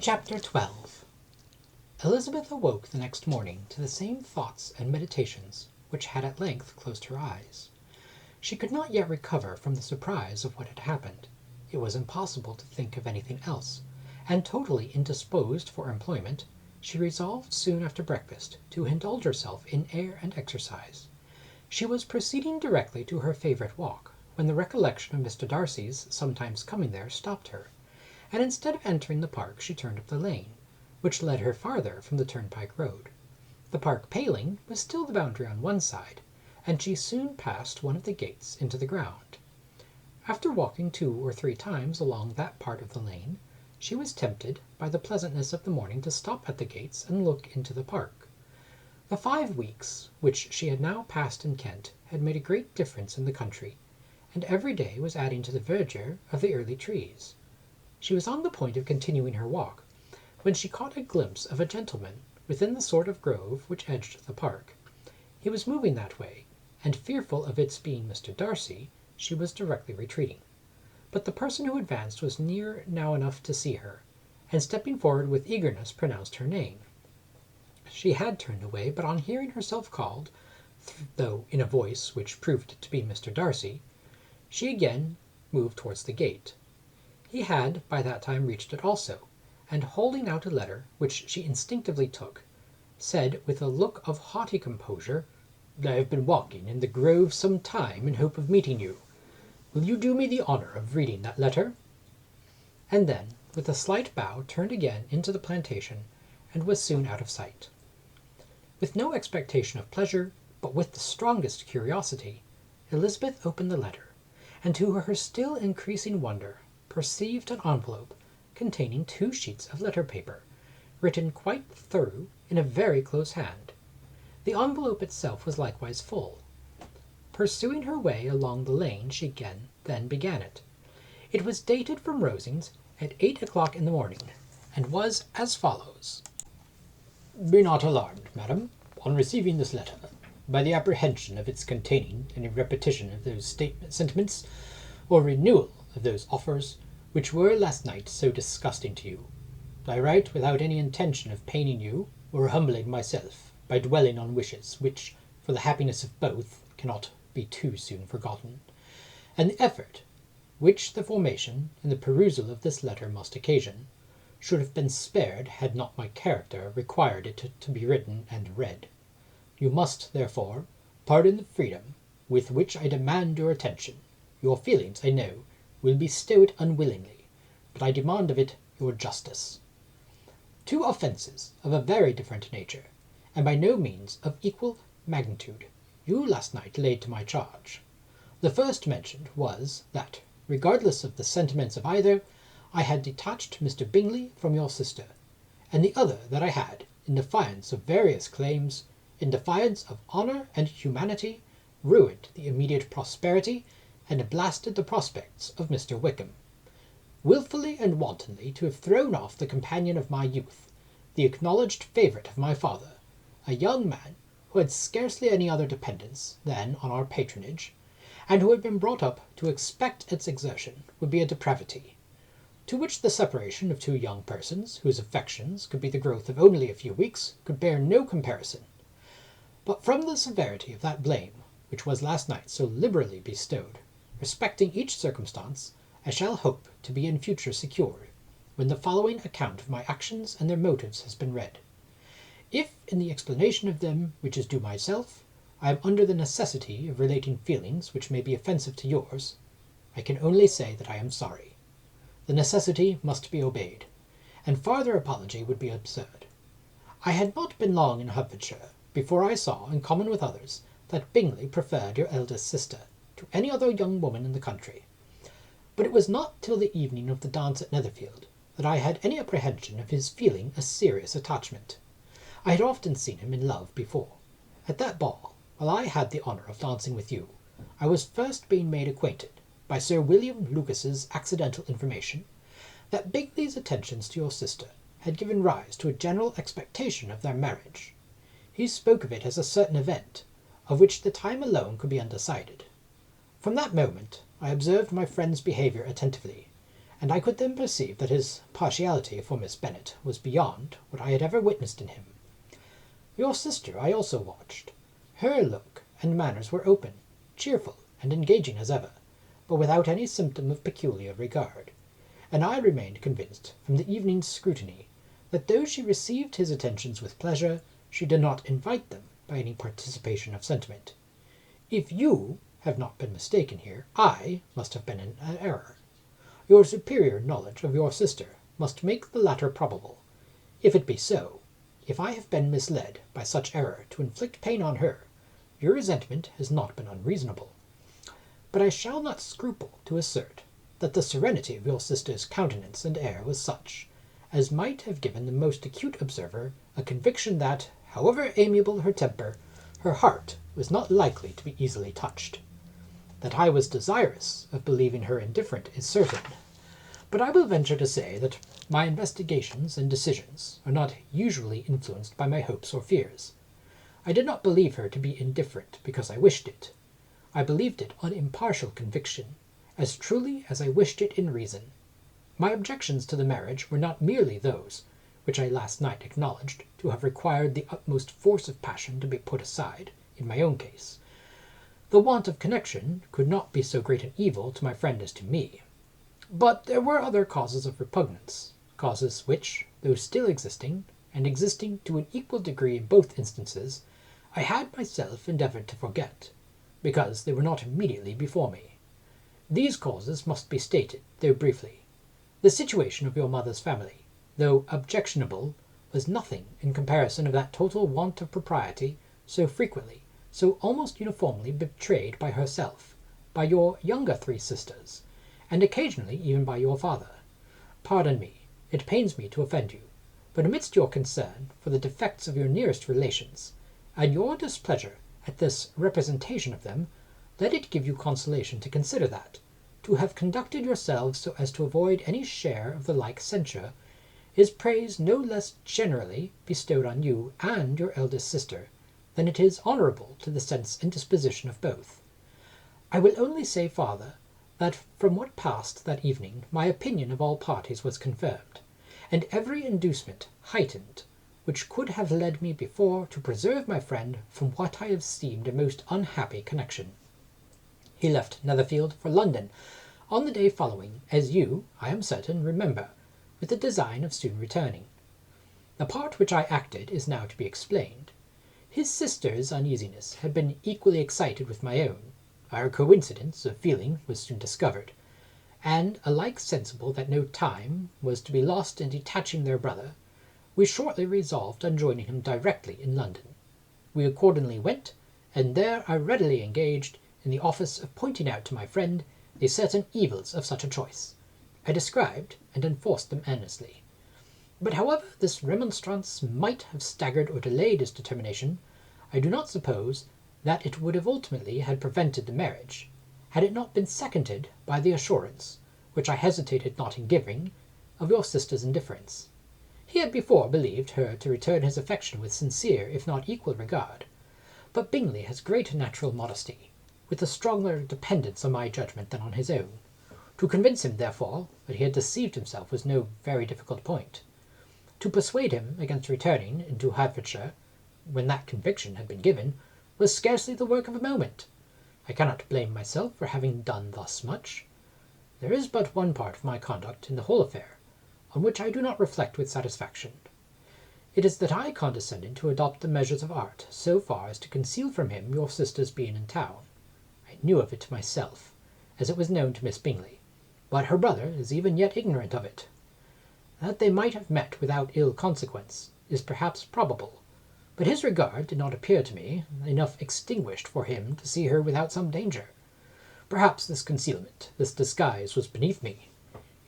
Chapter 12. Elizabeth awoke the next morning to the same thoughts and meditations which had at length closed her eyes. She could not yet recover from the surprise of what had happened. It was impossible to think of anything else, and totally indisposed for employment, she resolved soon after breakfast to indulge herself in air and exercise. She was proceeding directly to her favourite walk, when the recollection of Mr. Darcy's sometimes coming there stopped her, and instead of entering the park she turned up the lane, which led her farther from the turnpike road. The park paling was still the boundary on one side, and she soon passed one of the gates into the ground. After walking 2 or 3 times along that part of the lane, she was tempted by the pleasantness of the morning to stop at the gates and look into the park. The 5 weeks which she had now passed in Kent had made a great difference in the country, and every day was adding to the verdure of the early trees. She was on the point of continuing her walk, when she caught a glimpse of a gentleman within the sort of grove which edged the park. He was moving that way, and fearful of its being Mr. Darcy, she was directly retreating. But the person who advanced was near now enough to see her, and stepping forward with eagerness pronounced her name. She had turned away, but on hearing herself called, though in a voice which proved it to be Mr. Darcy, she again moved towards the gate. He had by that time reached it also, and holding out a letter, which she instinctively took, said with a look of haughty composure, "I have been walking in the grove some time in hope of meeting you. Will you do me the honour of reading that letter?" And then, with a slight bow, turned again into the plantation, and was soon out of sight. With no expectation of pleasure, but with the strongest curiosity, Elizabeth opened the letter, and to her still increasing wonder perceived an envelope containing 2 sheets of letter paper, written quite through in a very close hand. The envelope itself was likewise full. Pursuing her way along the lane, she then began it. It was dated from Rosings at 8 o'clock in the morning, and was as follows: "Be not alarmed, madam, on receiving this letter, by the apprehension of its containing any repetition of those sentiments, or renewal of those offers, which were last night so disgusting to you. I write without any intention of paining you, or humbling myself, by dwelling on wishes which, for the happiness of both, cannot be too soon forgotten, and the effort which the formation and the perusal of this letter must occasion, should have been spared had not my character required it to be written and read. You must, therefore, pardon the freedom with which I demand your attention. Your feelings, I know, will bestow it unwillingly, but I demand of it your justice. 2 offences of a very different nature, and by no means of equal magnitude, you last night laid to my charge. The first mentioned was, that, regardless of the sentiments of either, I had detached Mr. Bingley from your sister, and the other that I had, in defiance of various claims, in defiance of honour and humanity, ruined the immediate prosperity and blasted the prospects of Mr. Wickham. Wilfully and wantonly to have thrown off the companion of my youth, the acknowledged favourite of my father, a young man who had scarcely any other dependence than on our patronage, and who had been brought up to expect its exertion, would be a depravity, to which the separation of 2 young persons, whose affections could be the growth of only a few weeks, could bear no comparison. But from the severity of that blame which was last night so liberally bestowed, respecting each circumstance, I shall hope to be in future secured, when the following account of my actions and their motives has been read. If, in the explanation of them which is due myself, I am under the necessity of relating feelings which may be offensive to yours, I can only say that I am sorry. The necessity must be obeyed, and farther apology would be absurd. I had not been long in Hertfordshire before I saw, in common with others, that Bingley preferred your eldest sister to any other young woman in the country. But it was not till the evening of the dance at Netherfield that I had any apprehension of his feeling a serious attachment. I had often seen him in love before. At that ball, while I had the honour of dancing with you, I was first being made acquainted, by Sir William Lucas's accidental information, that Bingley's attentions to your sister had given rise to a general expectation of their marriage. He spoke of it as a certain event, of which the time alone could be undecided. From that moment I observed my friend's behaviour attentively, and I could then perceive that his partiality for Miss Bennet was beyond what I had ever witnessed in him. Your sister I also watched. Her look and manners were open, cheerful, and engaging as ever, but without any symptom of peculiar regard, and I remained convinced from the evening's scrutiny that though she received his attentions with pleasure, she did not invite them by any participation of sentiment. If you have not been mistaken here, I must have been in an error. Your superior knowledge of your sister must make the latter probable. If it be so, if I have been misled by such error to inflict pain on her, your resentment has not been unreasonable. But I shall not scruple to assert that the serenity of your sister's countenance and air was such as might have given the most acute observer a conviction that, however amiable her temper, her heart was not likely to be easily touched. That I was desirous of believing her indifferent is certain, but I will venture to say that my investigations and decisions are not usually influenced by my hopes or fears. I did not believe her to be indifferent because I wished it. I believed it on impartial conviction, as truly as I wished it in reason. My objections to the marriage were not merely those which I last night acknowledged to have required the utmost force of passion to be put aside, in my own case. The want of connection could not be so great an evil to my friend as to me. But there were other causes of repugnance, causes which, though still existing, and existing to an equal degree in both instances, I had myself endeavoured to forget, because they were not immediately before me. These causes must be stated, though briefly. The situation of your mother's family, though objectionable, was nothing in comparison of that total want of propriety so frequently, so almost uniformly betrayed by herself, by your younger 3 sisters, and occasionally even by your father. Pardon me, it pains me to offend you, but amidst your concern for the defects of your nearest relations, and your displeasure at this representation of them, let it give you consolation to consider that, to have conducted yourselves so as to avoid any share of the like censure, is praise no less generally bestowed on you and your eldest sister than it is honourable to the sense and disposition of both. I will only say farther, that from what passed that evening my opinion of all parties was confirmed, and every inducement heightened which could have led me before to preserve my friend from what I have esteemed a most unhappy connection. He left Netherfield for London on the day following, as you, I am certain, remember, with the design of soon returning. The part which I acted is now to be explained. His sister's uneasiness had been equally excited with my own. Our coincidence of feeling was soon discovered, and, alike sensible that no time was to be lost in detaching their brother, we shortly resolved on joining him directly in London. We accordingly went, and there I readily engaged in the office of pointing out to my friend the certain evils of such a choice. I described and enforced them earnestly. But however this remonstrance might have staggered or delayed his determination, I do not suppose that it would have ultimately had prevented the marriage, had it not been seconded by the assurance, which I hesitated not in giving, of your sister's indifference. He had before believed her to return his affection with sincere, if not equal regard, but Bingley has great natural modesty, with a stronger dependence on my judgment than on his own. To convince him, therefore, that he had deceived himself was no very difficult point. To persuade him against returning into Hertfordshire, when that conviction had been given, was scarcely the work of a moment. I cannot blame myself for having done thus much. There is but one part of my conduct in the whole affair on which I do not reflect with satisfaction. It is that I condescended to adopt the measures of art so far as to conceal from him your sister's being in town. I knew of it myself, as it was known to Miss Bingley, but her brother is even yet ignorant of it. That they might have met without ill consequence is perhaps probable, but his regard did not appear to me enough extinguished for him to see her without some danger. Perhaps this concealment, this disguise, was beneath me.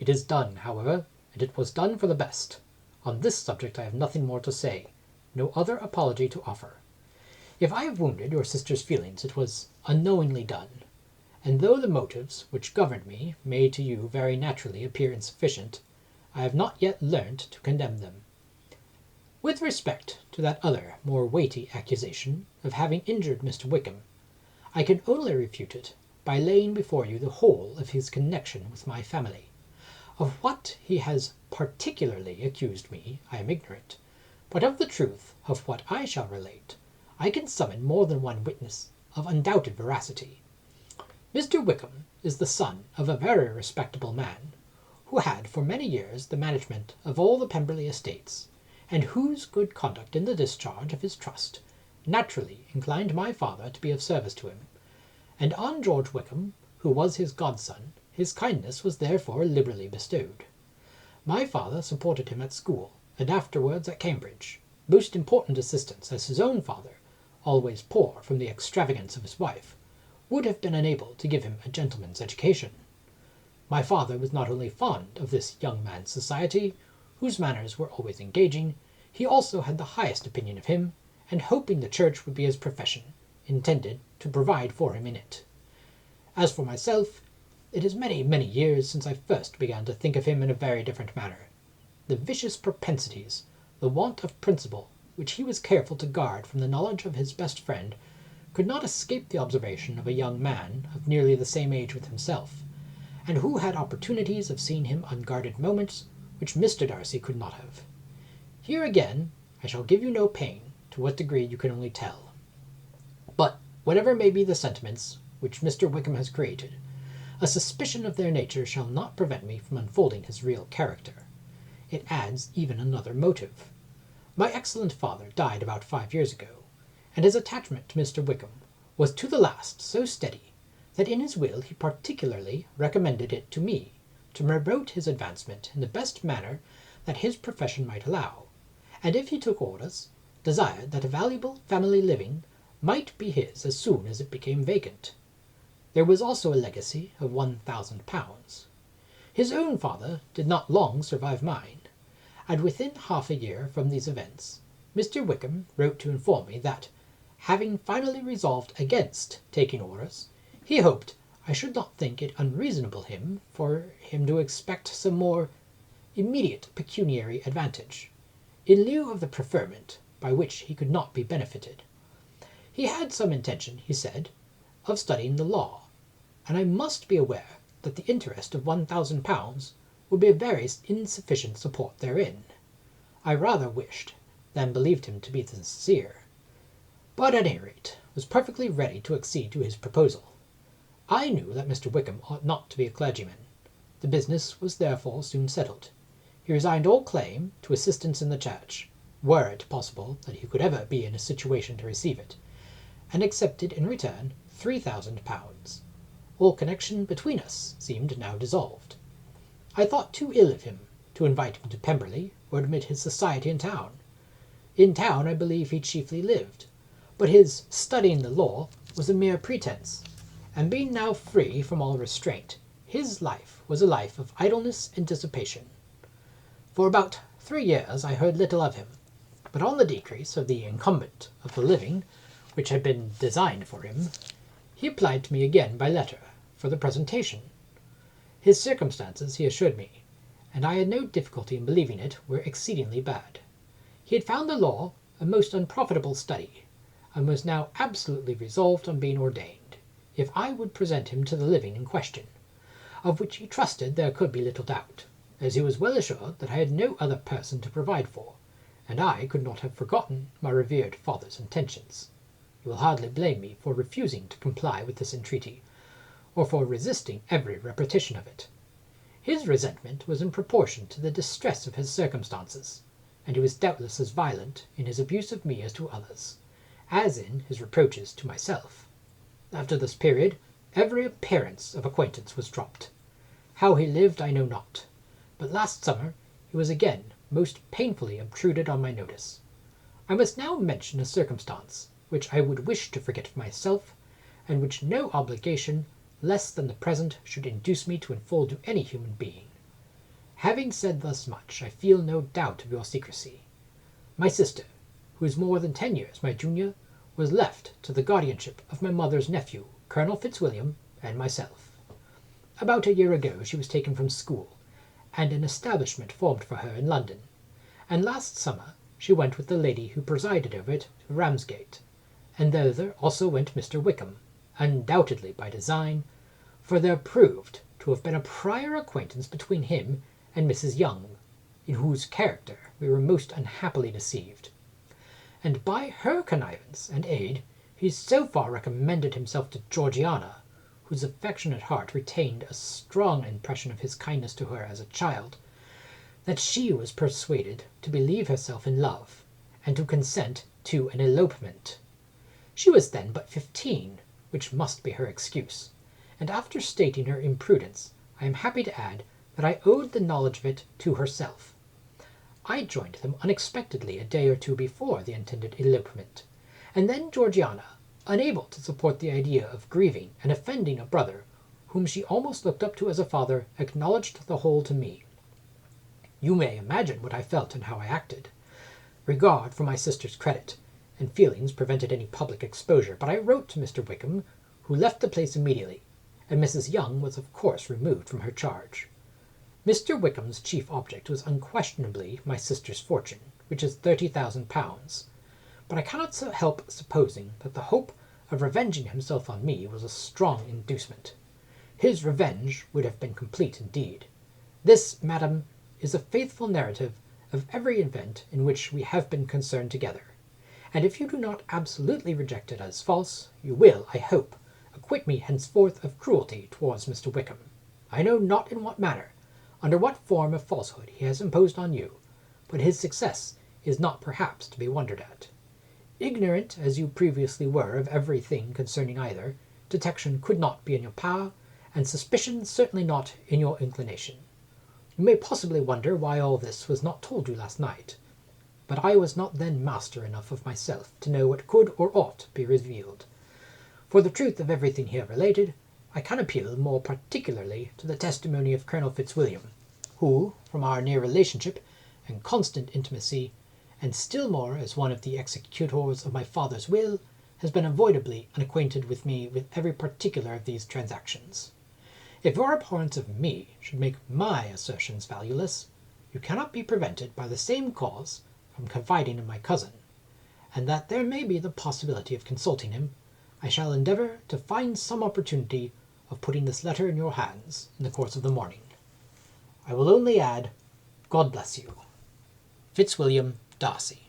It is done, however, and it was done for the best. On this subject I have nothing more to say, no other apology to offer. If I have wounded your sister's feelings, it was unknowingly done, and though the motives which governed me may to you very naturally appear insufficient, I have not yet learnt to condemn them. With respect to that other, more weighty accusation of having injured Mr. Wickham, I can only refute it by laying before you the whole of his connection with my family. Of what he has particularly accused me I am ignorant, but of the truth of what I shall relate I can summon more than one witness of undoubted veracity. Mr. Wickham is the son of a very respectable man, who had for many years the management of all the Pemberley estates, and whose good conduct in the discharge of his trust naturally inclined my father to be of service to him, and on George Wickham, who was his godson, his kindness was therefore liberally bestowed. My father supported him at school, and afterwards at Cambridge, most important assistance, as his own father, always poor from the extravagance of his wife, would have been unable to give him a gentleman's education. My father was not only fond of this young man's society, whose manners were always engaging, he also had the highest opinion of him, and hoping the church would be his profession, intended to provide for him in it. As for myself, it is many, many years since I first began to think of him in a very different manner. The vicious propensities, the want of principle, which he was careful to guard from the knowledge of his best friend, could not escape the observation of a young man of nearly the same age with himself, and who had opportunities of seeing him unguarded moments which Mr. Darcy could not have. Here again I shall give you no pain, to what degree you can only tell. But whatever may be the sentiments which Mr. Wickham has created, a suspicion of their nature shall not prevent me from unfolding his real character. It adds even another motive. My excellent father died about 5 years ago, and his attachment to Mr. Wickham was to the last so steady that in his will he particularly recommended it to me, to promote his advancement in the best manner that his profession might allow, and if he took orders, desired that a valuable family living might be his as soon as it became vacant. There was also a legacy of £1,000. His own father did not long survive mine, and within half a year from these events, Mr. Wickham wrote to inform me that, having finally resolved against taking orders, he hoped I should not think it unreasonable for him to expect some more immediate pecuniary advantage, in lieu of the preferment by which he could not be benefited. He had some intention, he said, of studying the law, and I must be aware that the interest of £1,000 would be a very insufficient support therein. I rather wished than believed him to be sincere, but at any rate was perfectly ready to accede to his proposal. I knew that Mr. Wickham ought not to be a clergyman. The business was therefore soon settled. He resigned all claim to assistance in the church, were it possible that he could ever be in a situation to receive it, and accepted in return £3,000. All connection between us seemed now dissolved. I thought too ill of him to invite him to Pemberley or admit his society in town. In town I believe he chiefly lived, but his studying the law was a mere pretence, and being now free from all restraint, his life was a life of idleness and dissipation. For about 3 years I heard little of him, but on the decrease of the incumbent of the living, which had been designed for him, he applied to me again by letter for the presentation. His circumstances, he assured me, and I had no difficulty in believing it, were exceedingly bad. He had found the law a most unprofitable study, and was now absolutely resolved on being ordained, if I would present him to the living in question, of which he trusted there could be little doubt, as he was well assured that I had no other person to provide for, and I could not have forgotten my revered father's intentions. You will hardly blame me for refusing to comply with this entreaty, or for resisting every repetition of it. His resentment was in proportion to the distress of his circumstances, and he was doubtless as violent in his abuse of me as to others, as in his reproaches to myself. After this period, every appearance of acquaintance was dropped. How he lived I know not, but last summer he was again most painfully obtruded on my notice. I must now mention a circumstance which I would wish to forget for myself, and which no obligation less than the present should induce me to unfold to any human being. Having said thus much, I feel no doubt of your secrecy. My sister, who is more than 10 years my junior, was left to the guardianship of my mother's nephew, Colonel Fitzwilliam, and myself. About a year ago she was taken from school, and an establishment formed for her in London, and last summer she went with the lady who presided over it to Ramsgate, and thither also went Mr. Wickham, undoubtedly by design, for there proved to have been a prior acquaintance between him and Mrs. Young, in whose character we were most unhappily deceived. And by her connivance and aid he so far recommended himself to Georgiana, whose affectionate heart retained a strong impression of his kindness to her as a child, that she was persuaded to believe herself in love, and to consent to an elopement. She was then but 15, which must be her excuse, and after stating her imprudence, I am happy to add that I owed the knowledge of it to herself. I joined them unexpectedly a day or two before the intended elopement, and then Georgiana, unable to support the idea of grieving and offending a brother whom she almost looked up to as a father, acknowledged the whole to me. You may imagine what I felt and how I acted. Regard for my sister's credit and feelings prevented any public exposure, but I wrote to Mr. Wickham, who left the place immediately, and Mrs. Young was of course removed from her charge. Mr. Wickham's chief object was unquestionably my sister's fortune, which is £30,000, but I cannot help supposing that the hope of revenging himself on me was a strong inducement. His revenge would have been complete indeed. This, madam, is a faithful narrative of every event in which we have been concerned together, and if you do not absolutely reject it as false, you will, I hope, acquit me henceforth of cruelty towards Mr. Wickham. I know not in what manner, under what form of falsehood he has imposed on you, but his success is not perhaps to be wondered at. Ignorant as you previously were of everything concerning either, detection could not be in your power, and suspicion certainly not in your inclination. You may possibly wonder why all this was not told you last night, but I was not then master enough of myself to know what could or ought be revealed. For the truth of everything here related, I can appeal more particularly to the testimony of Colonel Fitzwilliam, who, from our near relationship and constant intimacy, and still more as one of the executors of my father's will, has been unavoidably unacquainted with me with every particular of these transactions. If your abhorrence of me should make my assertions valueless, you cannot be prevented by the same cause from confiding in my cousin, and that there may be the possibility of consulting him, I shall endeavour to find some opportunity of putting this letter in your hands in the course of the morning. I will only add, God bless you. Fitzwilliam Darcy.